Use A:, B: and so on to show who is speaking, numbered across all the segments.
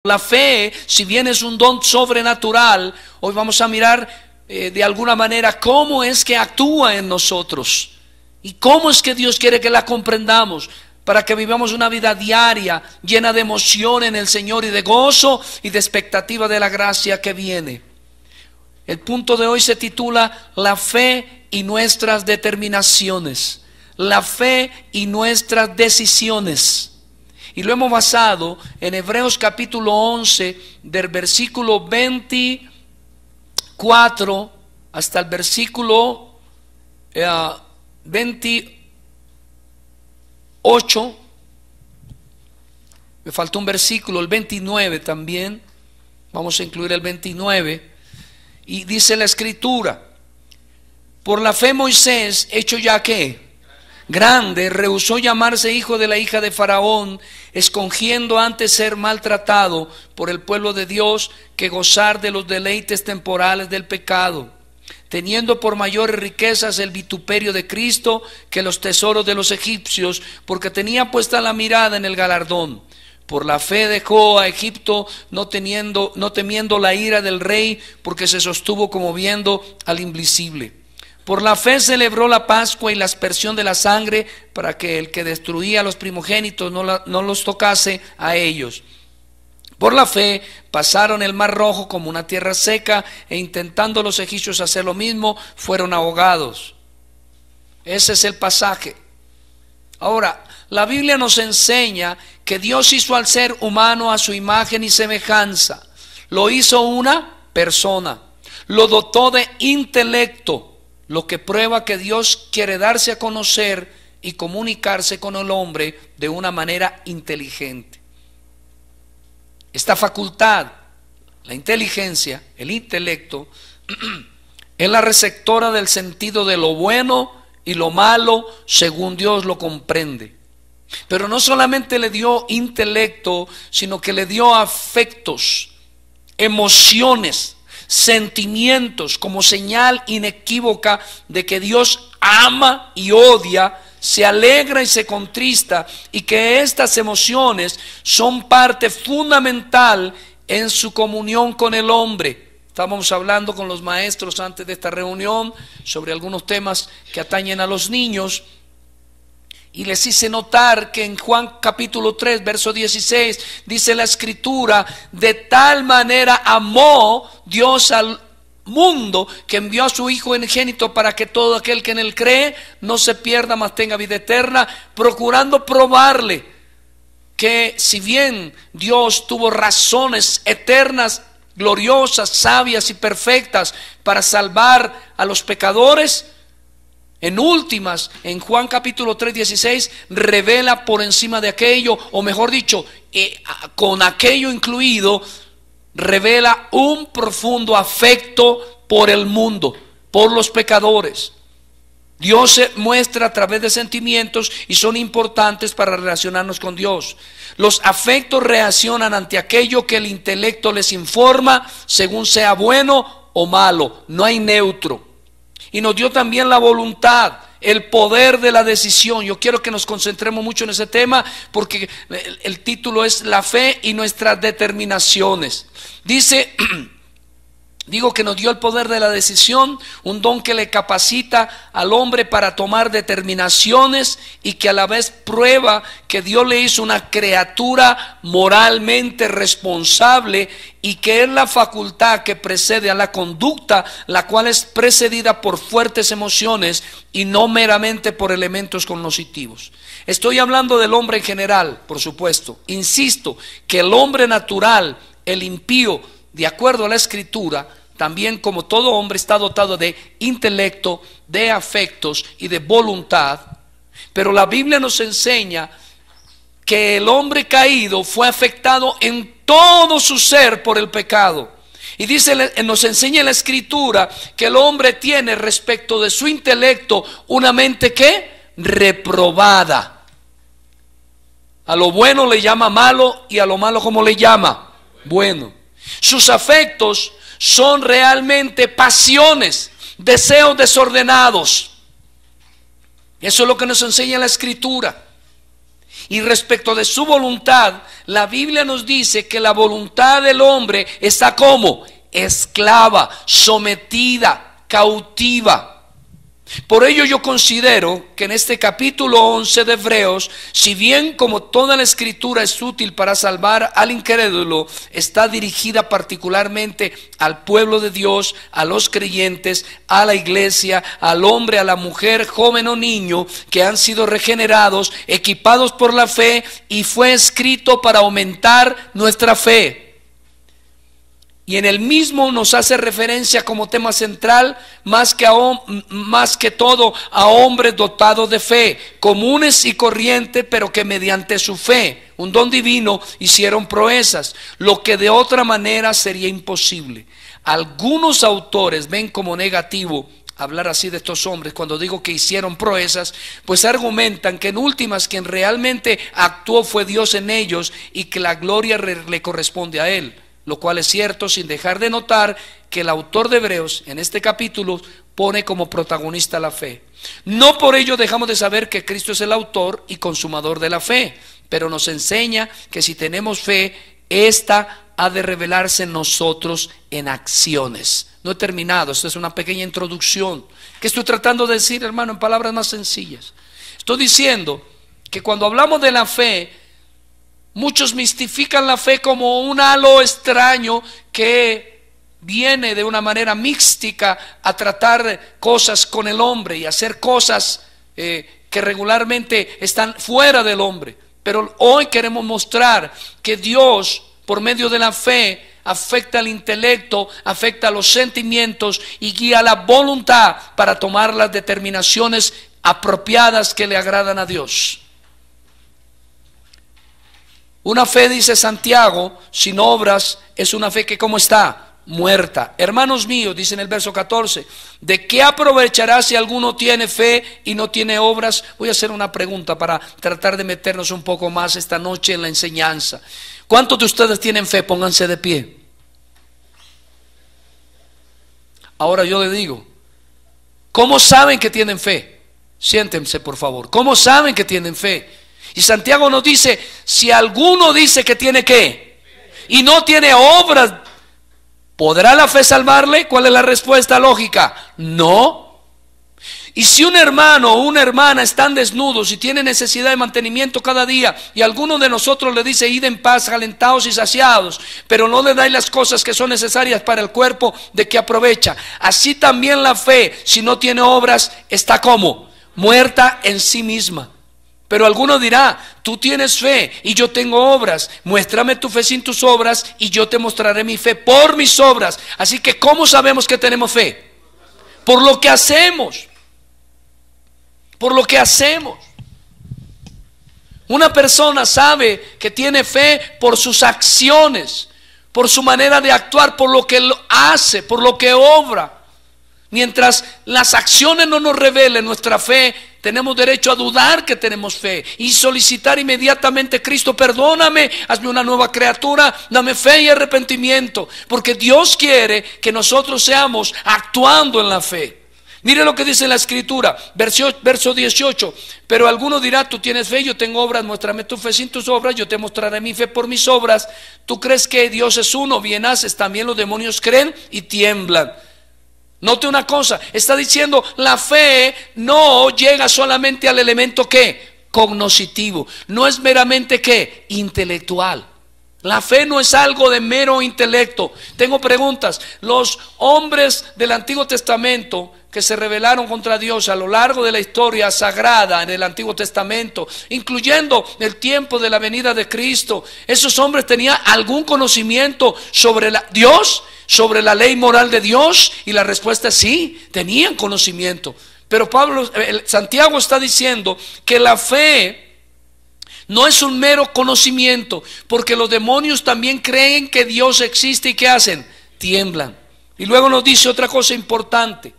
A: La fe, si bien es un don sobrenatural, hoy vamos a mirar de alguna manera cómo es que actúa en nosotros y cómo es que Dios quiere que la comprendamos, para que vivamos una vida diaria llena de emoción en el Señor y de gozo y de expectativa de la gracia que viene. El punto de hoy se titula La fe y nuestras determinaciones. La fe y nuestras decisiones. Y lo hemos basado en Hebreos capítulo 11, del versículo 24 hasta el versículo 28. Me faltó un versículo, el 29 también. Vamos a incluir el 29. Y dice la escritura: por la fe Moisés, hecho ya que grande, rehusó llamarse hijo de la hija de Faraón, escogiendo antes ser maltratado por el pueblo de Dios que gozar de los deleites temporales del pecado, teniendo por mayores riquezas el vituperio de Cristo que los tesoros de los egipcios, porque tenía puesta la mirada en el galardón. Por la fe dejó a Egipto, no temiendo la ira del rey, porque se sostuvo como viendo al invisible. Por la fe celebró la Pascua y la aspersión de la sangre, para que el que destruía a los primogénitos no los tocase a ellos. Por la fe pasaron el mar Rojo como una tierra seca, e intentando los egipcios hacer lo mismo, fueron ahogados. Ese es el pasaje. Ahora, la Biblia nos enseña que Dios hizo al ser humano a su imagen y semejanza. Lo hizo una persona, lo dotó de intelecto, lo que prueba que Dios quiere darse a conocer y comunicarse con el hombre de una manera inteligente. Esta facultad, la inteligencia, el intelecto, es la receptora del sentido de lo bueno y lo malo según Dios lo comprende. Pero no solamente le dio intelecto, sino que le dio afectos, emociones, sentimientos, como señal inequívoca de que Dios ama y odia, se alegra y se contrista, y que estas emociones son parte fundamental en su comunión con el hombre. Estábamos hablando con los maestros antes de esta reunión sobre algunos temas que atañen a los niños, y les hice notar que en Juan capítulo 3 verso 16 dice la escritura: de tal manera amó Dios al mundo que envió a su Hijo unigénito, para que todo aquel que en él cree no se pierda, mas tenga vida eterna, procurando probarle que si bien Dios tuvo razones eternas, gloriosas, sabias y perfectas para salvar a los pecadores, en últimas, en Juan capítulo 3, 16, revela por encima de aquello, o mejor dicho, con aquello incluido, revela un profundo afecto por el mundo, por los pecadores. Dios se muestra a través de sentimientos y son importantes para relacionarnos con Dios. Los afectos reaccionan ante aquello que el intelecto les informa, según sea bueno o malo. No hay neutro. Y nos dio también la voluntad, el poder de la decisión. Yo quiero que nos concentremos mucho en ese tema, porque el título es La fe y nuestras determinaciones. Dice, digo que nos dio el poder de la decisión, un don que le capacita al hombre para tomar determinaciones, y que a la vez prueba que Dios le hizo una criatura moralmente responsable, y que es la facultad que precede a la conducta, la cual es precedida por fuertes emociones y no meramente por elementos cognitivos. Estoy hablando del hombre en general, por supuesto. Insisto que el hombre natural, el impío, de acuerdo a la escritura, también como todo hombre está dotado de intelecto, de afectos y de voluntad. Pero la Biblia nos enseña que el hombre caído fue afectado en todo su ser por el pecado. Y dice, nos enseña la escritura que el hombre tiene respecto de su intelecto una mente que reprobada. A lo bueno le llama malo, y a lo malo, ¿cómo le llama? Bueno. Sus afectos son realmente pasiones, deseos desordenados. Eso es lo que nos enseña la escritura. Y respecto de su voluntad, la Biblia nos dice que la voluntad del hombre está como esclava, sometida, cautiva. Por ello yo considero que en este capítulo 11 de Hebreos, si bien como toda la escritura es útil para salvar al incrédulo, está dirigida particularmente al pueblo de Dios, a los creyentes, a la iglesia, al hombre, a la mujer, joven o niño, que han sido regenerados, equipados por la fe, y fue escrito para aumentar nuestra fe. Y en el mismo nos hace referencia como tema central, más que todo, a hombres dotados de fe, comunes y corrientes, pero que mediante su fe, un don divino, hicieron proezas, lo que de otra manera sería imposible. Algunos autores ven como negativo hablar así de estos hombres. Cuando digo que hicieron proezas, pues argumentan que en últimas quien realmente actuó fue Dios en ellos y que la gloria le corresponde a Él. Lo cual es cierto, sin dejar de notar que el autor de Hebreos en este capítulo pone como protagonista la fe. No por ello dejamos de saber que Cristo es el autor y consumador de la fe, pero nos enseña que si tenemos fe, esta ha de revelarse en nosotros en acciones. No he terminado, esta es una pequeña introducción. ¿Qué estoy tratando de decir, hermano, en palabras más sencillas? Estoy diciendo que cuando hablamos de la fe, muchos mistifican la fe como un halo extraño que viene de una manera mística a tratar cosas con el hombre y hacer cosas que regularmente están fuera del hombre. Pero hoy queremos mostrar que Dios, por medio de la fe, afecta al intelecto, afecta a los sentimientos y guía la voluntad para tomar las determinaciones apropiadas que le agradan a Dios. Una fe, dice Santiago, sin obras es una fe que ¿cómo está? Muerta. Hermanos míos, dice en el verso 14, ¿de qué aprovechará si alguno tiene fe y no tiene obras? Voy a hacer una pregunta para tratar de meternos un poco más esta noche en la enseñanza. ¿Cuántos de ustedes tienen fe? Pónganse de pie. Ahora yo le digo, ¿cómo saben que tienen fe? Siéntense, por favor. ¿Cómo saben que tienen fe? Y Santiago nos dice, si alguno dice que tiene ¿qué? Y no tiene obras, ¿podrá la fe salvarle? ¿Cuál es la respuesta lógica? No. Y si un hermano o una hermana están desnudos y tienen necesidad de mantenimiento cada día, y alguno de nosotros le dice, id en paz, calentados y saciados, pero no le dais las cosas que son necesarias para el cuerpo, ¿de qué aprovecha? Así también la fe, si no tiene obras, está como muerta en sí misma. Pero alguno dirá, tú tienes fe y yo tengo obras, muéstrame tu fe sin tus obras y yo te mostraré mi fe por mis obras. Así que ¿cómo sabemos que tenemos fe? Por lo que hacemos. Por lo que hacemos. Una persona sabe que tiene fe por sus acciones, por su manera de actuar, por lo que hace, por lo que obra. Mientras las acciones no nos revelen nuestra fe, tenemos derecho a dudar que tenemos fe y solicitar inmediatamente, Cristo, perdóname, hazme una nueva criatura, dame fe y arrepentimiento, porque Dios quiere que seamos actuando en la fe. Mire lo que dice la escritura, verso 18, pero alguno dirá, tú tienes fe, yo tengo obras, muéstrame tu fe sin tus obras, yo te mostraré mi fe por mis obras. Tú crees que Dios es uno, bien haces, también los demonios creen y tiemblan. Note una cosa, está diciendo la fe no llega solamente al elemento ¿qué? Cognoscitivo, no es meramente ¿qué? Intelectual. La fe no es algo de mero intelecto. Tengo preguntas. Los hombres del Antiguo Testamento que se rebelaron contra Dios a lo largo de la historia sagrada en el Antiguo Testamento, incluyendo el tiempo de la venida de Cristo, ¿esos hombres tenían algún conocimiento sobre Dios? ¿Sobre la ley moral de Dios? Y la respuesta es sí, tenían conocimiento. Pero Santiago está diciendo que la fe no es un mero conocimiento, porque los demonios también creen que Dios existe y ¿qué hacen? Tiemblan. Y luego nos dice otra cosa importante.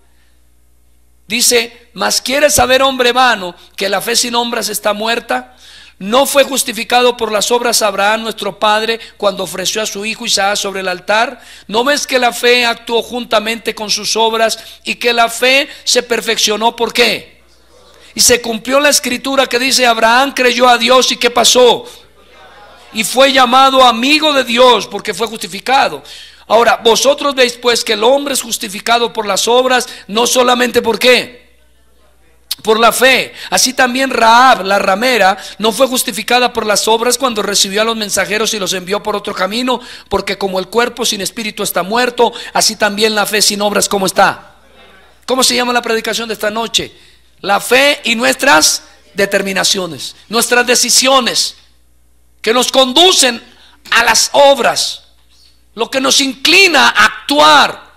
A: Dice, mas ¿quieres saber, hombre vano, que la fe sin obras está muerta? ¿No fue justificado por las obras Abraham, nuestro padre, cuando ofreció a su hijo Isaac sobre el altar? ¿No ves que la fe actuó juntamente con sus obras y que la fe se perfeccionó? ¿Por qué? Y se cumplió la escritura que dice: Abraham creyó a Dios, ¿y qué pasó? Y fue llamado amigo de Dios porque fue justificado. Ahora, vosotros veis pues que el hombre es justificado por las obras, no solamente por qué, por la fe. Así también Rahab, la ramera, no fue justificada por las obras cuando recibió a los mensajeros y los envió por otro camino, porque como el cuerpo sin espíritu está muerto, así también la fe sin obras, ¿cómo está? ¿Cómo se llama la predicación de esta noche? La fe y nuestras determinaciones, nuestras decisiones que nos conducen a las obras, lo que nos inclina a actuar.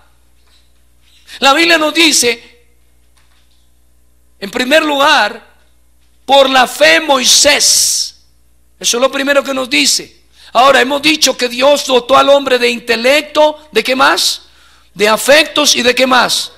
A: La Biblia nos dice, en primer lugar, por la fe Moisés. Eso es lo primero que nos dice. Ahora, hemos dicho que Dios dotó al hombre de intelecto, ¿de qué más? De afectos y ¿de qué más?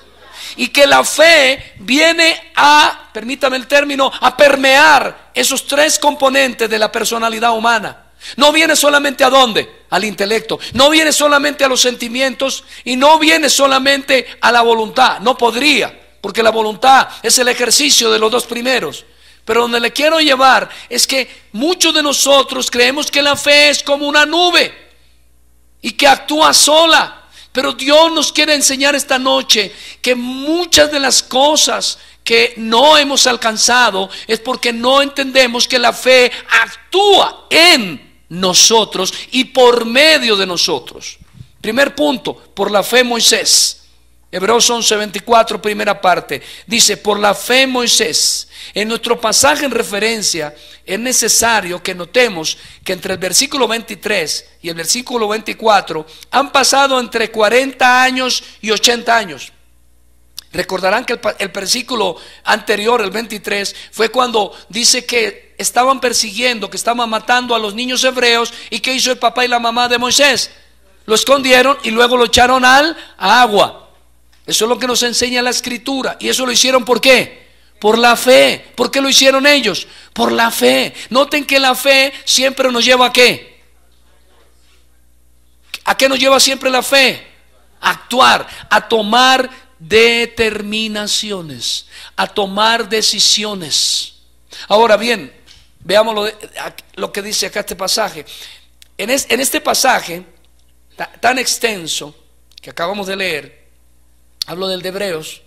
A: Y que la fe viene a, permítame el término, a permear esos tres componentes de la personalidad humana. No viene solamente ¿a dónde? Al intelecto. No viene solamente a los sentimientos y no viene solamente a la voluntad. No podría, porque la voluntad es el ejercicio de los dos primeros. Pero donde le quiero llevar es que muchos de nosotros creemos que la fe es como una nube y que actúa sola. Pero Dios nos quiere enseñar esta noche que muchas de las cosas que no hemos alcanzado es porque no entendemos que la fe actúa en nosotros y por medio de nosotros. Primer punto, por la fe Moisés. Hebreos 11:24, primera parte, dice: por la fe Moisés. En nuestro pasaje en referencia es necesario que notemos que entre el versículo 23 y el versículo 24 han pasado entre 40 años y 80 años. Recordarán que el versículo anterior, el 23, fue cuando dice que estaban persiguiendo, que estaban matando a los niños hebreos. ¿Y qué hizo el papá y la mamá de Moisés? Lo escondieron y luego lo echaron al agua. Eso es lo que nos enseña la escritura. Y eso lo hicieron ¿por qué? Por la fe. ¿Por qué lo hicieron ellos? Por la fe. Noten que la fe siempre nos lleva ¿a qué? ¿A qué nos lleva siempre la fe? A actuar, a tomar determinaciones, a tomar decisiones. Ahora bien, veamos lo que dice acá este pasaje. En este pasaje tan extenso que acabamos de leer, hablo del de Hebreos,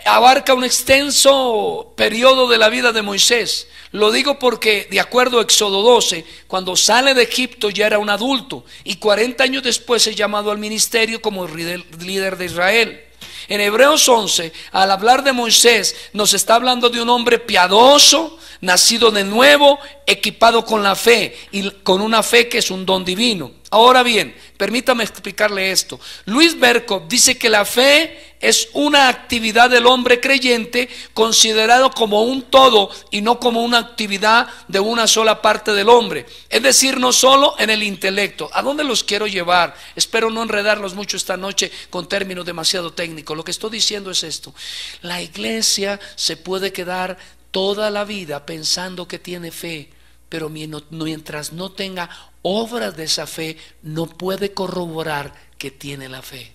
A: abarca un extenso periodo de la vida de Moisés. Lo digo porque de acuerdo a Éxodo 12, cuando sale de Egipto ya era un adulto y 40 años después es llamado al ministerio como líder de Israel. En Hebreos 11, al hablar de Moisés, nos está hablando de un hombre piadoso, nacido de nuevo, equipado con la fe y con una fe que es un don divino. Ahora bien, permítame explicarle esto. Luis Berkov dice que la fe es una actividad del hombre creyente considerado como un todo y no como una actividad de una sola parte del hombre. Es decir, no solo en el intelecto. ¿A dónde los quiero llevar? Espero no enredarlos mucho esta noche con términos demasiado técnicos. Lo que estoy diciendo es esto: la iglesia se puede quedar toda la vida pensando que tiene fe, pero mientras no tenga obras de esa fe, no puede corroborar que tiene la fe.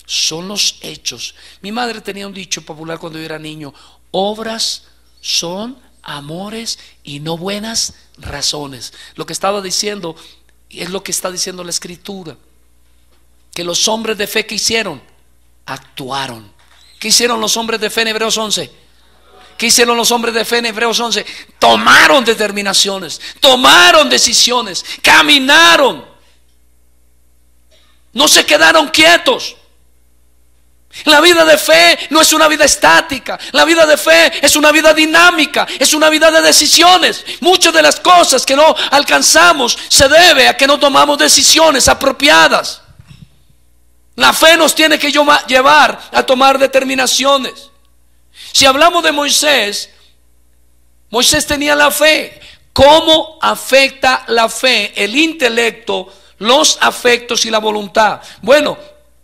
A: Son los hechos. Mi madre tenía un dicho popular cuando yo era niño: obras son amores y no buenas razones. Lo que estaba diciendo es lo que está diciendo la escritura, que los hombres de fe, ¿qué hicieron? Actuaron. ¿Qué hicieron los hombres de fe en Hebreos 11? ¿Qué hicieron los hombres de fe en Hebreos 11? Tomaron determinaciones, tomaron decisiones, caminaron, no se quedaron quietos. La vida de fe no es una vida estática. La vida de fe es una vida dinámica, es una vida de decisiones. Muchas de las cosas que no alcanzamos se debe a que no tomamos decisiones apropiadas. La fe nos tiene que llevar a tomar determinaciones. Si hablamos de Moisés, Moisés tenía la fe. ¿Cómo afecta la fe el intelecto, los afectos y la voluntad? Bueno,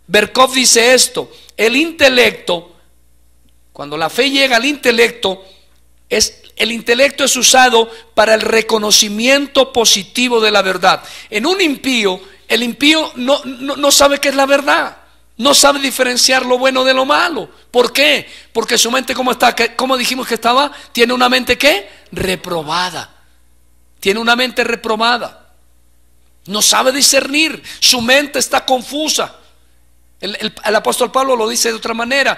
A: Berkov dice esto: el intelecto, cuando la fe llega al intelecto, el intelecto es usado para el reconocimiento positivo de la verdad. En un impío, el impío no sabe qué es la verdad. no sabe diferenciar lo bueno de lo malo. ¿Por qué? Porque su mente, ¿cómo está? ¿Cómo dijimos que estaba? Tiene una mente, ¿qué? Reprobada. Tiene una mente reprobada. No sabe discernir. Su mente está confusa. El apóstol Pablo lo dice de otra manera.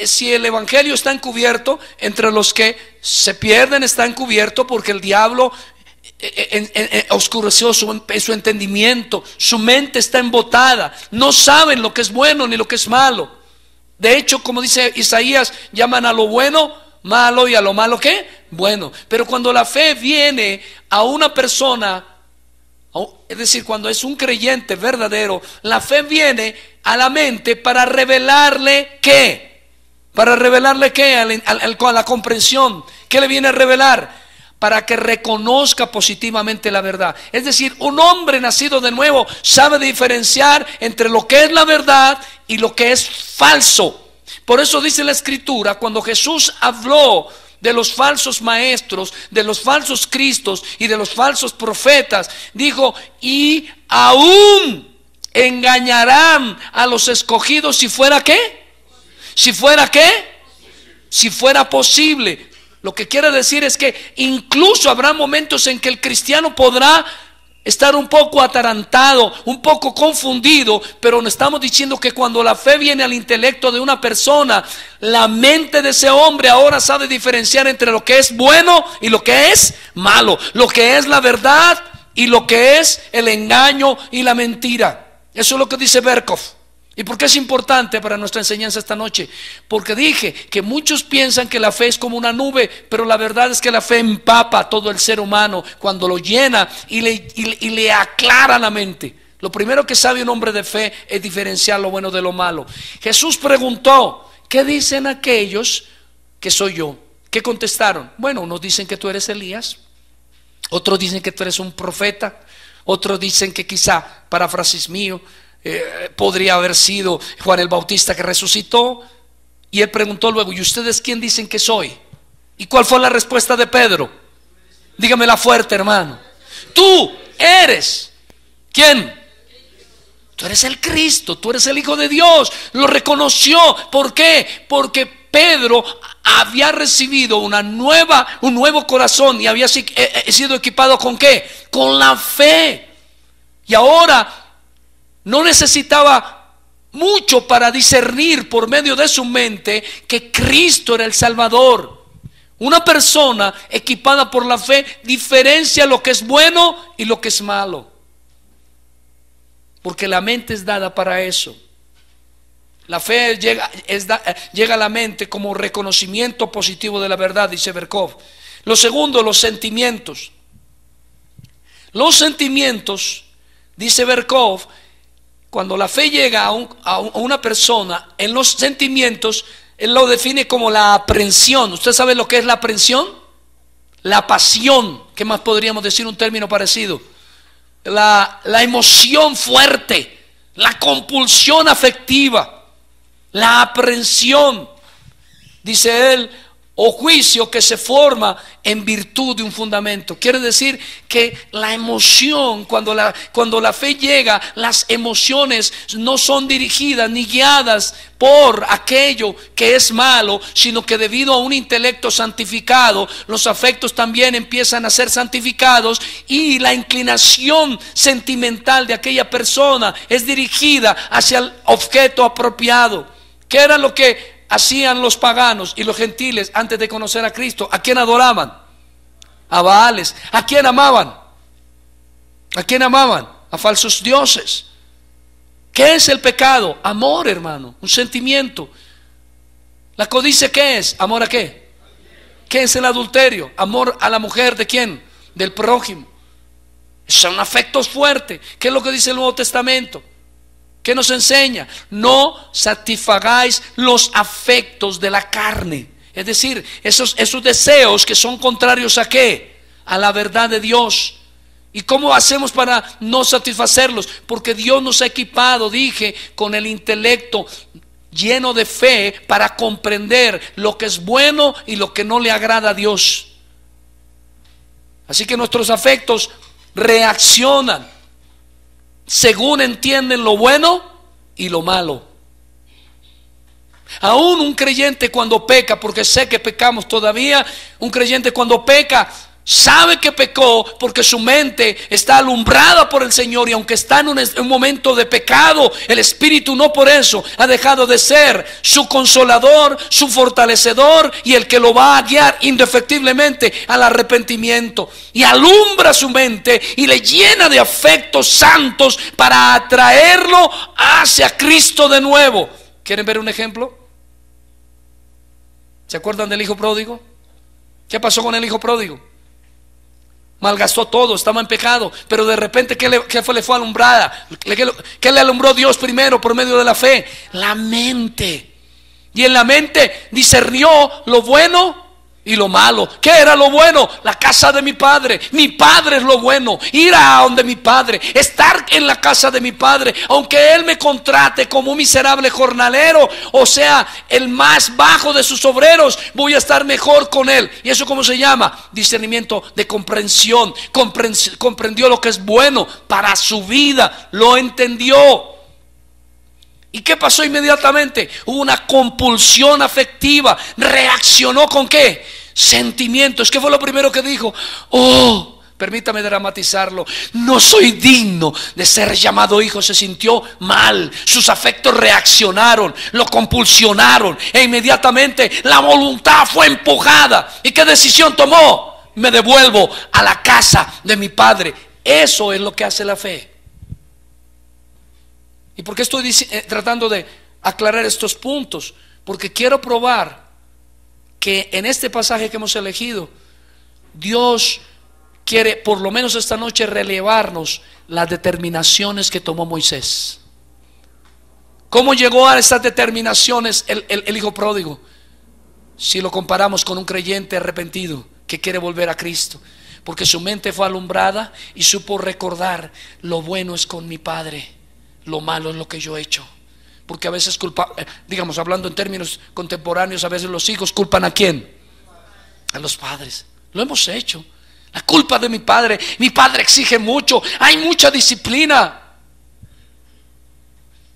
A: Si el evangelio está encubierto, entre los que se pierden está encubierto, porque el diablo oscureció su entendimiento. Su mente está embotada. No saben lo que es bueno ni lo que es malo. De hecho, como dice Isaías, llaman a lo bueno malo y a lo malo ¿qué? Bueno. Pero cuando la fe viene a una persona, es decir, cuando es un creyente verdadero, la fe viene a la mente para revelarle ¿qué? Para revelarle ¿qué? A la comprensión. ¿Qué le viene a revelar? Para que reconozca positivamente la verdad. Es decir, un hombre nacido de nuevo sabe diferenciar entre lo que es la verdad y lo que es falso. Por eso dice la Escritura, cuando Jesús habló de los falsos maestros, de los falsos cristos y de los falsos profetas, dijo: y aún engañarán a los escogidos si fuera ¿qué? Si fuera ¿qué? Si fuera posible. Lo que quiere decir es que incluso habrá momentos en que el cristiano podrá estar un poco atarantado, un poco confundido, pero no estamos diciendo que cuando la fe viene al intelecto de una persona, la mente de ese hombre ahora sabe diferenciar entre lo que es bueno y lo que es malo, lo que es la verdad y lo que es el engaño y la mentira. Eso es lo que dice Berkhof. ¿Y por qué es importante para nuestra enseñanza esta noche? Porque dije que muchos piensan que la fe es como una nube, pero la verdad es que la fe empapa a todo el ser humano cuando lo llena y le aclara la mente. Lo primero que sabe un hombre de fe es diferenciar lo bueno de lo malo. Jesús preguntó: ¿qué dicen aquellos que soy yo? ¿Qué contestaron? Bueno, unos dicen que tú eres Elías, otros dicen que tú eres un profeta, otros dicen que quizá, paráfrasis mío, podría haber sido Juan el Bautista que resucitó. Y él preguntó luego: ¿y ustedes quién dicen que soy? ¿Y cuál fue la respuesta de Pedro? Dígamela fuerte, hermano. Tú eres ¿quién? Tú eres el Cristo, tú eres el Hijo de Dios. Lo reconoció. ¿Por qué? Porque Pedro había recibido un nuevo corazón y había sido equipado ¿con qué? Con la fe. Y ahora no necesitaba mucho para discernir por medio de su mente que Cristo era el Salvador. Una persona equipada por la fe diferencia lo que es bueno y lo que es malo, porque la mente es dada para eso. La fe llega a la mente como reconocimiento positivo de la verdad, dice Berkhof. Lo segundo, los sentimientos. Los sentimientos, dice Berkhof, cuando la fe llega a una persona, en los sentimientos, él lo define como la aprensión. ¿Usted sabe lo que es la aprensión? La pasión. ¿Qué más podríamos decir? Un término parecido. La emoción fuerte, la compulsión afectiva, la aprensión, dice él, o juicio que se forma en virtud de un fundamento. Quiere decir que la emoción, cuando la fe llega, las emociones no son dirigidas ni guiadas por aquello que es malo, sino que debido a un intelecto santificado, los afectos también empiezan a ser santificados y la inclinación sentimental de aquella persona es dirigida hacia el objeto apropiado. ¿Qué era lo que hacían los paganos y los gentiles antes de conocer a Cristo? ¿A quién adoraban? A Baales. ¿A quién amaban? ¿A quién amaban? A falsos dioses. ¿Qué es el pecado? Amor, hermano, un sentimiento. La codicia, ¿qué es? ¿Amor a qué? ¿Qué es el adulterio? Amor a la mujer, ¿de quién? Del prójimo. Son afectos fuertes. ¿Qué es lo que dice el Nuevo Testamento? ¿Qué nos enseña? No satisfagáis los afectos de la carne. Es decir, esos deseos que son contrarios ¿a qué? A la verdad de Dios. ¿Y cómo hacemos para no satisfacerlos? Porque Dios nos ha equipado, dije, con el intelecto lleno de fe para comprender lo que es bueno y lo que no le agrada a Dios. Así que nuestros afectos reaccionan según entienden lo bueno y lo malo. Aún un creyente cuando peca, porque sé que pecamos todavía, un creyente cuando peca sabe que pecó porque su mente está alumbrada por el Señor, y aunque está en un momento de pecado, el Espíritu no por eso ha dejado de ser su consolador, su fortalecedor y el que lo va a guiar indefectiblemente al arrepentimiento, y alumbra su mente y le llena de afectos santos para atraerlo hacia Cristo de nuevo. ¿Quieren ver un ejemplo? ¿Se acuerdan del hijo pródigo? ¿Qué pasó con el hijo pródigo? Malgastó todo, estaba en pecado, pero de repente ¿qué le fue alumbrada? ¿Qué le alumbró Dios primero por medio de la fe? La mente. Y en la mente discernió lo bueno y lo malo. ¿Qué era lo bueno? La casa de mi padre. Mi padre es lo bueno. Ir a donde mi padre, estar en la casa de mi padre, aunque él me contrate como un miserable jornalero, o sea, el más bajo de sus obreros, voy a estar mejor con él. ¿Y eso cómo se llama? Discernimiento de comprensión. Comprendió lo que es bueno para su vida, lo entendió. ¿Y qué pasó inmediatamente? Hubo una compulsión afectiva. ¿Reaccionó con qué? Sentimientos. ¿Qué fue lo primero que dijo? Oh, permítame dramatizarlo, no soy digno de ser llamado hijo. Se sintió mal, sus afectos reaccionaron, lo compulsionaron, e inmediatamente la voluntad fue empujada. ¿Y qué decisión tomó? Me devuelvo a la casa de mi padre. Eso es lo que hace la fe. ¿Y por qué estoy tratando de aclarar estos puntos? Porque quiero probar que en este pasaje que hemos elegido, Dios quiere, por lo menos esta noche, relevarnos las determinaciones que tomó Moisés. ¿Cómo llegó a estas determinaciones el hijo pródigo? Si lo comparamos con un creyente arrepentido que quiere volver a Cristo, porque su mente fue alumbrada y supo recordar: lo bueno es con mi padre, lo malo es lo que yo he hecho. Porque a veces digamos, hablando en términos contemporáneos, a veces los hijos culpan ¿a quién? A los padres. Lo hemos hecho. La culpa de mi padre exige mucho, hay mucha disciplina.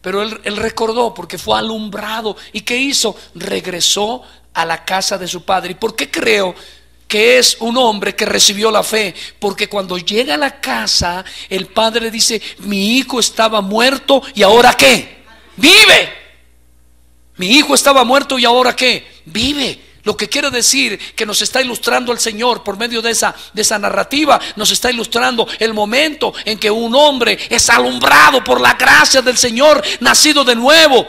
A: Pero él recordó porque fue alumbrado. ¿Y qué hizo? Regresó a la casa de su padre. ¿Y por qué creo que es un hombre que recibió la fe? Porque cuando llega a la casa, el padre dice: mi hijo estaba muerto y ahora ¿qué? Vive. Mi hijo estaba muerto y ahora ¿qué? Vive. Lo que quiere decir que nos está ilustrando el Señor por medio de esa narrativa. Nos está ilustrando el momento en que un hombre es alumbrado por la gracia del Señor, nacido de nuevo,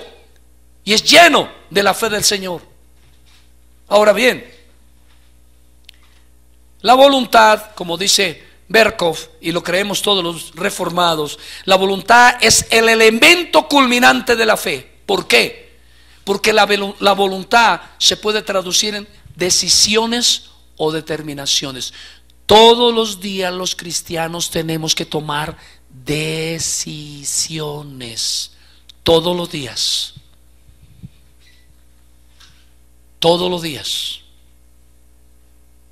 A: y es lleno de la fe del Señor. Ahora bien, la voluntad, como dice Berkhoff, y lo creemos todos los reformados, la voluntad es el elemento culminante de la fe. ¿Por qué? Porque la voluntad se puede traducir en decisiones o determinaciones. Todos los días los cristianos tenemos que tomar decisiones. Todos los días. Todos los días.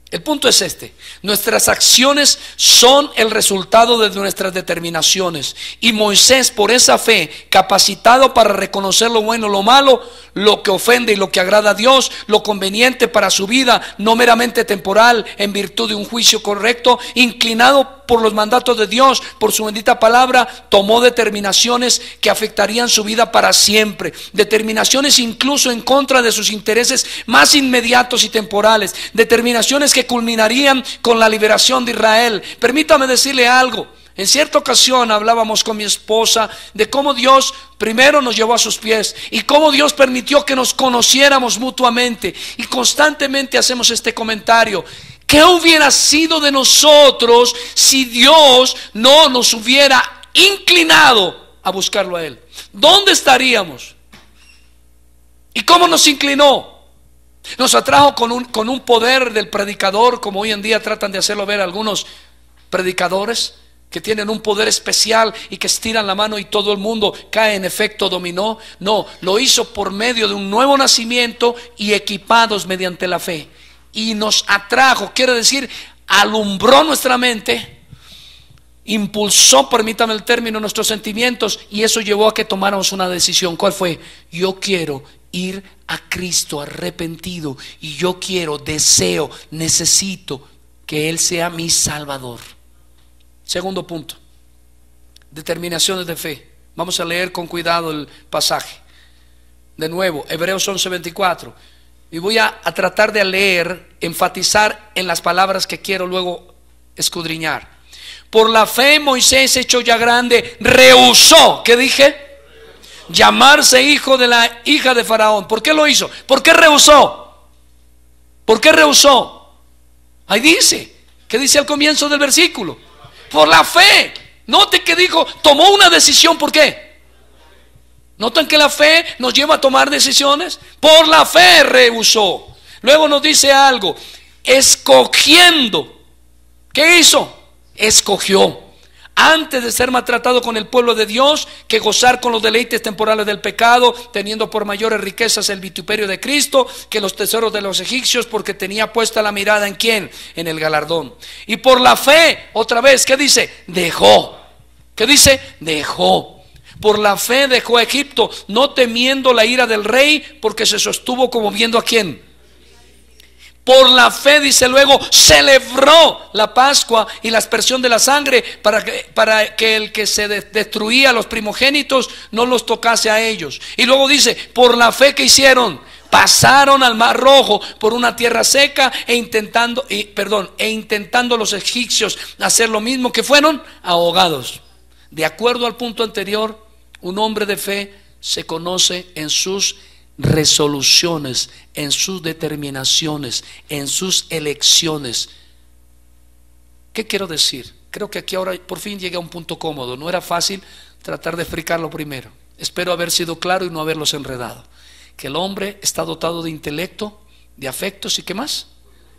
A: El punto es este: nuestras acciones son el resultado de nuestras determinaciones. Y Moisés, por esa fe, capacitado para reconocer lo bueno, lo malo, lo que ofende y lo que agrada a Dios, lo conveniente para su vida, no meramente temporal, en virtud de un juicio correcto, inclinado por los mandatos de Dios, por su bendita palabra, tomó determinaciones que afectarían su vida para siempre. Determinaciones incluso en contra de sus intereses más inmediatos y temporales. Determinaciones que culminarían con la liberación de Israel. Permítame decirle algo. En cierta ocasión hablábamos con mi esposa de cómo Dios primero nos llevó a sus pies y cómo Dios permitió que nos conociéramos mutuamente. Y constantemente hacemos este comentario: ¿qué hubiera sido de nosotros si Dios no nos hubiera inclinado a buscarlo a Él? ¿Dónde estaríamos? ¿Y cómo nos inclinó? Nos atrajo con un poder del predicador, como hoy en día tratan de hacerlo ver algunos predicadores, que tienen un poder especial y que estiran la mano y todo el mundo cae en efecto dominó. No, lo hizo por medio de un nuevo nacimiento y equipados mediante la fe. Y nos atrajo, quiere decir, alumbró nuestra mente, impulsó, permítame el término, nuestros sentimientos, y eso llevó a que tomáramos una decisión. ¿Cuál fue? Yo quiero ir a Cristo arrepentido y yo quiero, deseo, necesito que Él sea mi Salvador. Segundo punto, determinaciones de fe. Vamos a leer con cuidado el pasaje. De nuevo, Hebreos 11:24. Y voy a tratar de leer, enfatizar en las palabras que quiero luego escudriñar. Por la fe Moisés, hecho ya grande, rehusó, ¿qué dije? Llamarse hijo de la hija de Faraón. ¿Por qué lo hizo? ¿Por qué rehusó? ¿Por qué rehusó? Ahí dice, ¿qué dice al comienzo del versículo? Por la fe. Note que dijo, tomó una decisión. ¿Por qué? ¿Notan que la fe nos lleva a tomar decisiones? Por la fe rehusó. Luego nos dice algo, escogiendo. ¿Qué hizo? Escogió. Antes de ser maltratado con el pueblo de Dios, que gozar con los deleites temporales del pecado, teniendo por mayores riquezas el vituperio de Cristo que los tesoros de los egipcios, porque tenía puesta la mirada ¿en quién? En el galardón. Y por la fe, otra vez, ¿qué dice? Dejó. ¿Qué dice? Dejó. Por la fe dejó a Egipto, no temiendo la ira del rey, porque se sostuvo como viendo a quién. Por la fe, dice luego, celebró la Pascua y la aspersión de la sangre para que el que se destruía a los primogénitos no los tocase a ellos. Y luego dice, por la fe que hicieron, pasaron al mar rojo por una tierra seca e intentando los egipcios hacer lo mismo, que fueron ahogados. De acuerdo al punto anterior, un hombre de fe se conoce en sus resoluciones, en sus determinaciones, en sus elecciones. ¿Qué quiero decir? Creo que aquí ahora por fin llegué a un punto cómodo. No era fácil tratar de explicarlo primero. Espero haber sido claro y no haberlos enredado. Que el hombre está dotado de intelecto, de afectos y ¿qué más?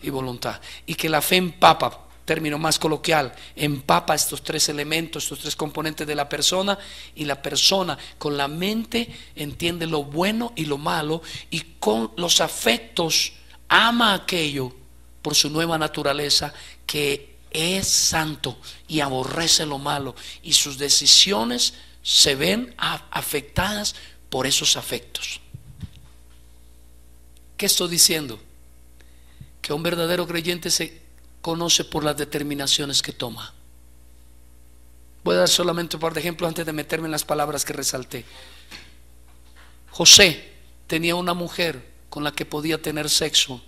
A: Y voluntad. Y que la fe empapa, término más coloquial, empapa estos tres elementos, estos tres componentes de la persona, y la persona con la mente entiende lo bueno y lo malo, y con los afectos ama aquello por su nueva naturaleza que es santo y aborrece lo malo, y sus decisiones se ven afectadas por esos afectos. ¿Qué estoy diciendo? Que un verdadero creyente se conoce por las determinaciones que toma. Voy a dar solamente un par de ejemplos antes de meterme en las palabras que resalté. José tenía una mujer con la que podía tener sexo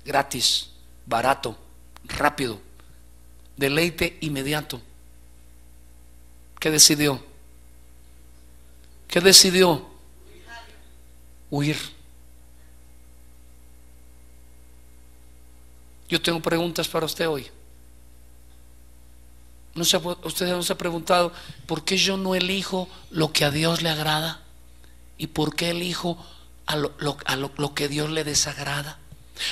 A: gratis, barato, rápido, deleite inmediato. ¿Qué decidió? ¿Qué decidió? Huir. Yo tengo preguntas para usted hoy. Usted no se ha preguntado ¿por qué yo no elijo lo que a Dios le agrada? ¿Y por qué elijo lo que a Dios le desagrada?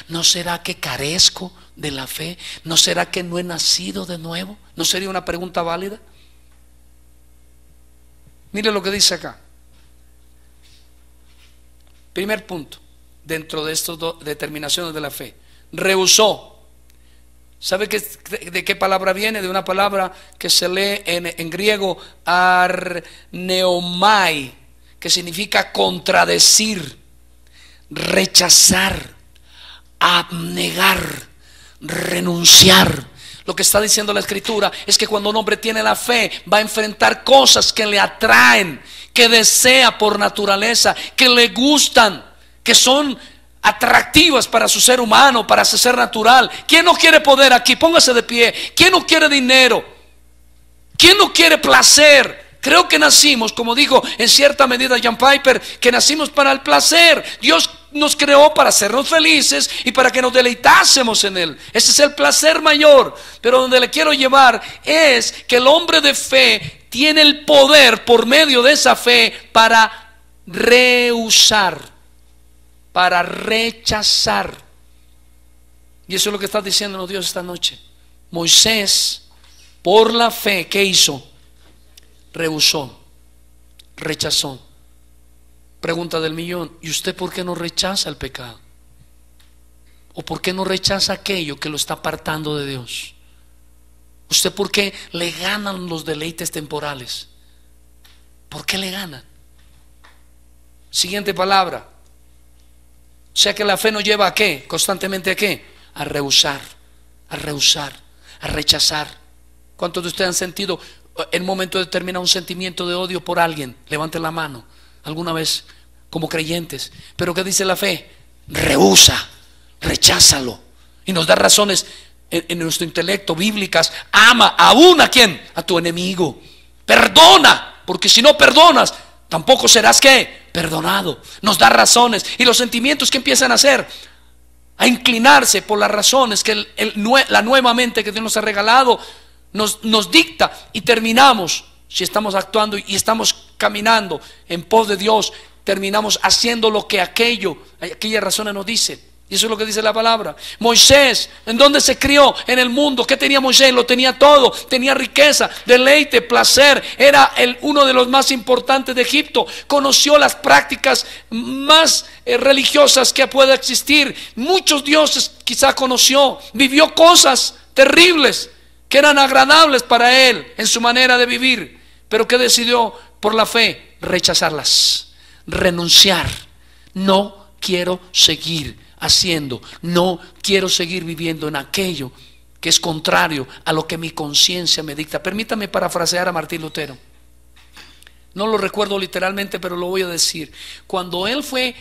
A: ¿No será que carezco de la fe? ¿No será que no he nacido de nuevo? ¿No sería una pregunta válida? Mire lo que dice acá. Primer punto dentro de estas dos determinaciones de la fe. Rehusó. ¿Sabe de qué palabra viene? De una palabra que se lee en griego, arneomai, que significa contradecir, rechazar, abnegar, renunciar. Lo que está diciendo la Escritura es que cuando un hombre tiene la fe, va a enfrentar cosas que le atraen, que desea por naturaleza, que le gustan, que son atractivas para su ser humano, para su ser natural. ¿Quién no quiere poder aquí? Póngase de pie. ¿Quién no quiere dinero? ¿Quién no quiere placer? Creo que nacimos, como dijo en cierta medida John Piper, que nacimos para el placer. Dios nos creó para hacernos felices y para que nos deleitásemos en Él. Ese es el placer mayor. Pero donde le quiero llevar es que el hombre de fe tiene el poder por medio de esa fe para rehusar, para rechazar. Y eso es lo que está diciéndonos Dios esta noche. Moisés, por la fe, ¿qué hizo? Rehusó, rechazó. Pregunta del millón: ¿y usted por qué no rechaza el pecado? ¿O por qué no rechaza aquello que lo está apartando de Dios? ¿Usted por qué le ganan los deleites temporales? ¿Por qué le ganan? Siguiente palabra: sea que la fe nos lleva a ¿qué? Constantemente a ¿qué? A rehusar, a rehusar, a rechazar. ¿Cuántos de ustedes han sentido en un momento determinado un sentimiento de odio por alguien? Levanten la mano alguna vez como creyentes. Pero ¿qué dice la fe? Rehúsa, recházalo. Y nos da razones en nuestro intelecto bíblicas. Ama aún a ¿quién? A tu enemigo. Perdona, porque si no perdonas, tampoco serás ¿qué? Perdonado. Nos da razones. Y los sentimientos que empiezan a hacer, a inclinarse por las razones que la nueva mente que Dios nos ha regalado nos dicta, y terminamos, si estamos actuando y estamos caminando en pos de Dios, terminamos haciendo lo que aquellas razones nos dicen. Y eso es lo que dice la palabra. Moisés, ¿en dónde se crió? En el mundo. ¿Qué tenía Moisés? Lo tenía todo. Tenía riqueza, deleite, placer. Era uno de los más importantes de Egipto. Conoció las prácticas más religiosas que pueda existir. Muchos dioses quizá conoció. Vivió cosas terribles que eran agradables para él en su manera de vivir. Pero ¿qué decidió? Por la fe, rechazarlas, renunciar. No quiero seguir haciendo, no quiero seguir viviendo en aquello que es contrario a lo que mi conciencia me dicta. Permítame parafrasear a Martín Lutero. No lo recuerdo literalmente, pero lo voy a decir. Cuando él fue